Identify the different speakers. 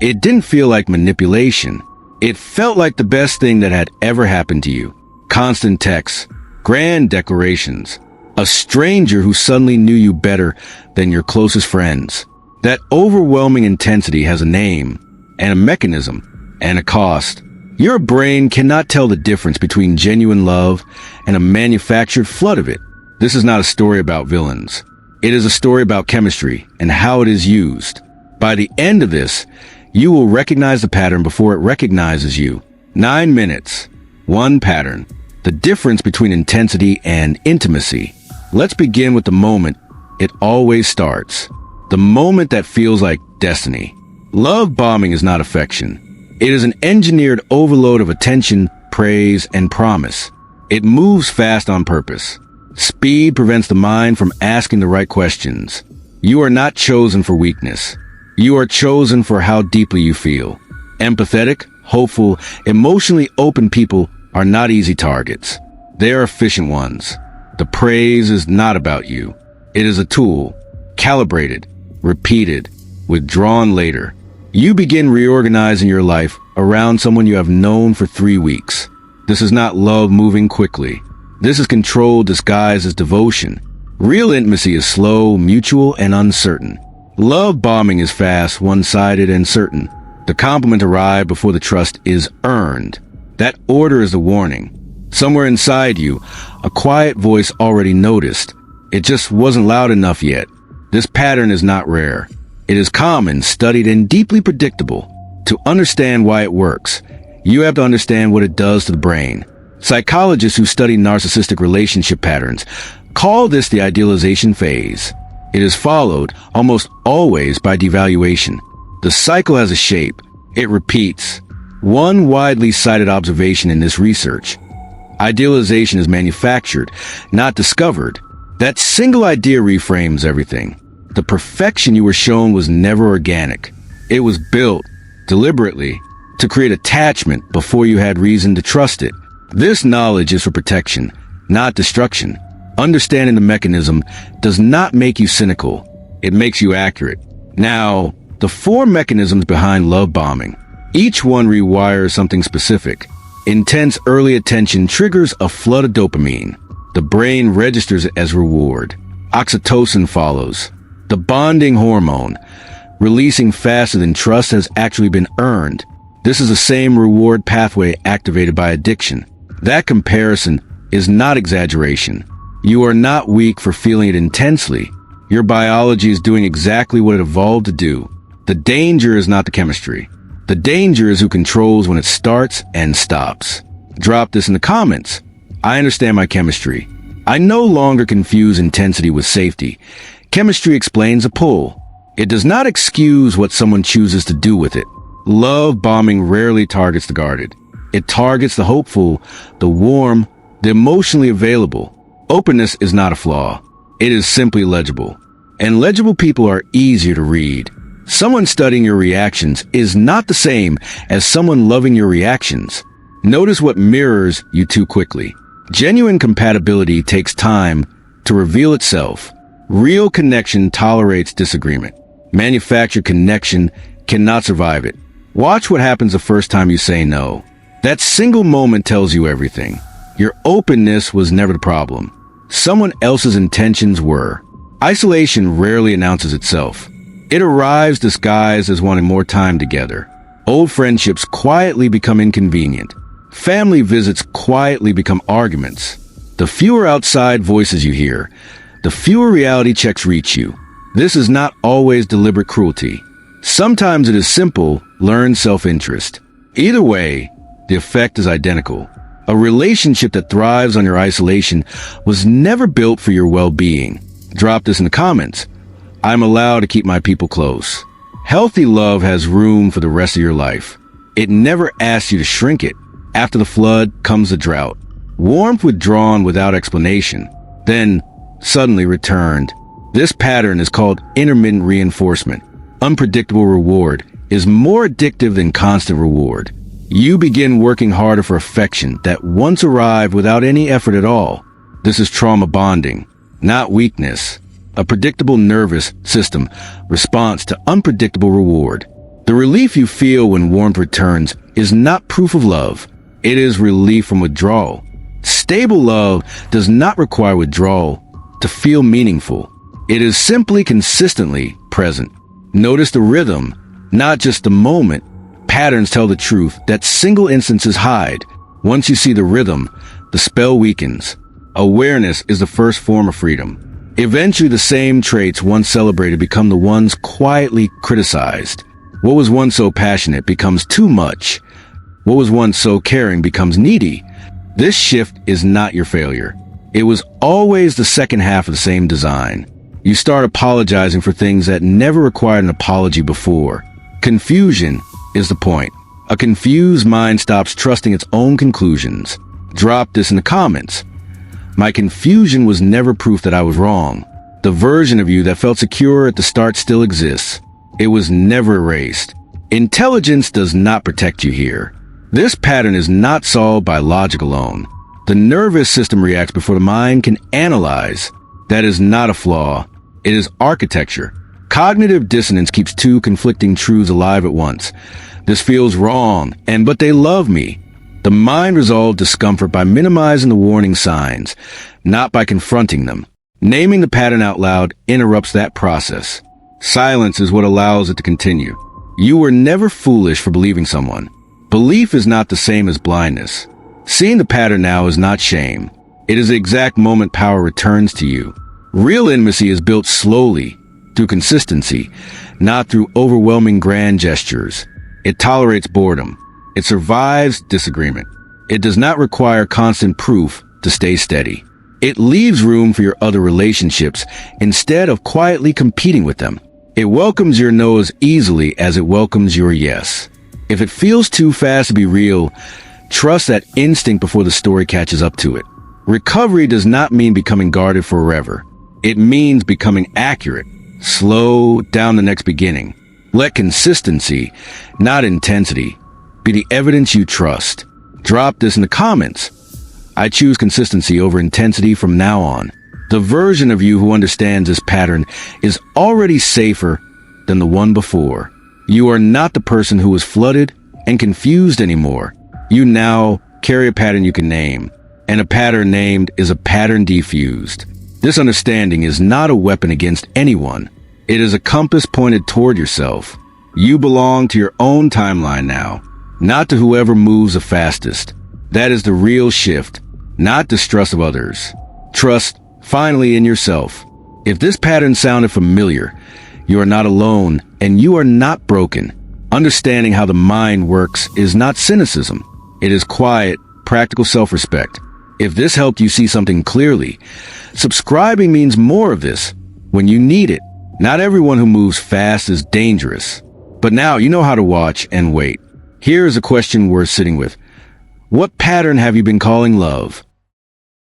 Speaker 1: It didn't feel like manipulation. It felt like the best thing that had ever happened to you. Constant texts, grand declarations, a stranger who suddenly knew you better than your closest friends. That overwhelming intensity has a name, and a mechanism, and a cost. Your brain cannot tell the difference between genuine love and a manufactured flood of it. This is not a story about villains. It is a story about chemistry and how it is used. By the end of this, you will recognize the pattern before it recognizes you. 9 minutes. One pattern. The difference between intensity and intimacy. Let's begin with the moment it always starts. The moment that feels like destiny. Love bombing is not affection. It is an engineered overload of attention, praise, and promise. It moves fast on purpose. Speed prevents the mind from asking the right questions. You are not chosen for weakness. You are chosen for how deeply you feel. Empathetic, hopeful, emotionally open people are not easy targets. They are efficient ones. The praise is not about you. It is a tool, calibrated, repeated, withdrawn later. You begin reorganizing your life around someone you have known for 3 weeks. This is not love moving quickly. This is control disguised as devotion. Real intimacy is slow, mutual, and uncertain. Love bombing is fast, one-sided, and certain. The compliment arrives before the trust is earned. That order is the warning. Somewhere inside you, a quiet voice already noticed. It just wasn't loud enough yet. This pattern is not rare. It is common, studied, and deeply predictable. To understand why it works, you have to understand what it does to the brain. Psychologists who study narcissistic relationship patterns call this the idealization phase. It is followed almost always by devaluation. The cycle has a shape. It repeats. One widely cited observation in this research. Idealization is manufactured, not discovered. That single idea reframes everything. The perfection you were shown was never organic. It was built, deliberately, to create attachment before you had reason to trust it. This knowledge is for protection, not destruction. Understanding the mechanism does not make you cynical. It makes you accurate. Now, the 4 mechanisms behind love bombing. Each one rewires something specific. Intense early attention triggers a flood of dopamine. The brain registers it as reward. Oxytocin follows. The bonding hormone, releasing faster than trust has actually been earned. This is the same reward pathway activated by addiction. That comparison is not exaggeration. You are not weak for feeling it intensely. Your biology is doing exactly what it evolved to do. The danger is not the chemistry. The danger is who controls when it starts and stops. Drop this in the comments. I understand my chemistry. I no longer confuse intensity with safety. Chemistry explains a pull. It does not excuse what someone chooses to do with it. Love bombing rarely targets the guarded. It targets the hopeful, the warm, the emotionally available. Openness is not a flaw. It is simply legible. And legible people are easier to read. Someone studying your reactions is not the same as someone loving your reactions. Notice what mirrors you too quickly. Genuine compatibility takes time to reveal itself. Real connection tolerates disagreement. Manufactured connection cannot survive it. Watch what happens the first time you say no. That single moment tells you everything. Your openness was never the problem. Someone else's intentions were. Isolation rarely announces itself. It arrives disguised as wanting more time together. Old friendships quietly become inconvenient. Family visits quietly become arguments. The fewer outside voices you hear, the fewer reality checks reach you. This is not always deliberate cruelty. Sometimes it is simple, learned self-interest. Either way, the effect is identical. A relationship that thrives on your isolation was never built for your well-being. Drop this in the comments. I'm allowed to keep my people close. Healthy love has room for the rest of your life. It never asks you to shrink it. After the flood comes the drought. Warmth withdrawn without explanation, then suddenly returned. This pattern is called intermittent reinforcement. Unpredictable reward is more addictive than constant reward. You begin working harder for affection that once arrived without any effort at all. This is trauma bonding, not weakness. A predictable nervous system responds to unpredictable reward. The relief you feel when warmth returns is not proof of love. It is relief from withdrawal. Stable love does not require withdrawal to feel meaningful. It is simply consistently present. Notice the rhythm, not just the moment. Patterns tell the truth that single instances hide. Once you see the rhythm, the spell weakens. Awareness is the first form of freedom. Eventually, the same traits once celebrated become the ones quietly criticized. What was once so passionate becomes too much. What was once so caring becomes needy. This shift is not your failure. It was always the second half of the same design. You start apologizing for things that never required an apology before. Confusion is the point. A confused mind stops trusting its own conclusions. Drop this in the comments. My confusion was never proof that I was wrong. The version of you that felt secure at the start still exists. It was never erased. Intelligence does not protect you here. This pattern is not solved by logic alone. The nervous system reacts before the mind can analyze. That is not a flaw. It is architecture. Cognitive dissonance keeps two conflicting truths alive at once. This feels wrong, but they love me. The mind resolves discomfort by minimizing the warning signs, not by confronting them. Naming the pattern out loud interrupts that process. Silence is what allows it to continue. You were never foolish for believing someone. Belief is not the same as blindness. Seeing the pattern now is not shame. It is the exact moment power returns to you. Real intimacy is built slowly, through consistency, not through overwhelming grand gestures. It tolerates boredom. It survives disagreement. It does not require constant proof to stay steady. It leaves room for your other relationships instead of quietly competing with them. It welcomes your no as easily as it welcomes your yes. If it feels too fast to be real, trust that instinct before the story catches up to it. Recovery does not mean becoming guarded forever. It means becoming accurate. Slow down the next beginning. Let consistency, not intensity, be the evidence you trust. Drop this in the comments. I choose consistency over intensity from now on. The version of you who understands this pattern is already safer than the one before. You are not the person who is flooded and confused anymore. You now carry a pattern you can name, and a pattern named is a pattern defused. This understanding is not a weapon against anyone. It is a compass pointed toward yourself. You belong to your own timeline now, not to whoever moves the fastest. That is the real shift, not distrust of others. Trust, finally, in yourself. If this pattern sounded familiar, you are not alone, and you are not broken. Understanding how the mind works is not cynicism. It is quiet, practical self-respect. If this helped you see something clearly, subscribing means more of this when you need it. Not everyone who moves fast is dangerous. But now you know how to watch and wait. Here is a question worth sitting with. What pattern have you been calling love?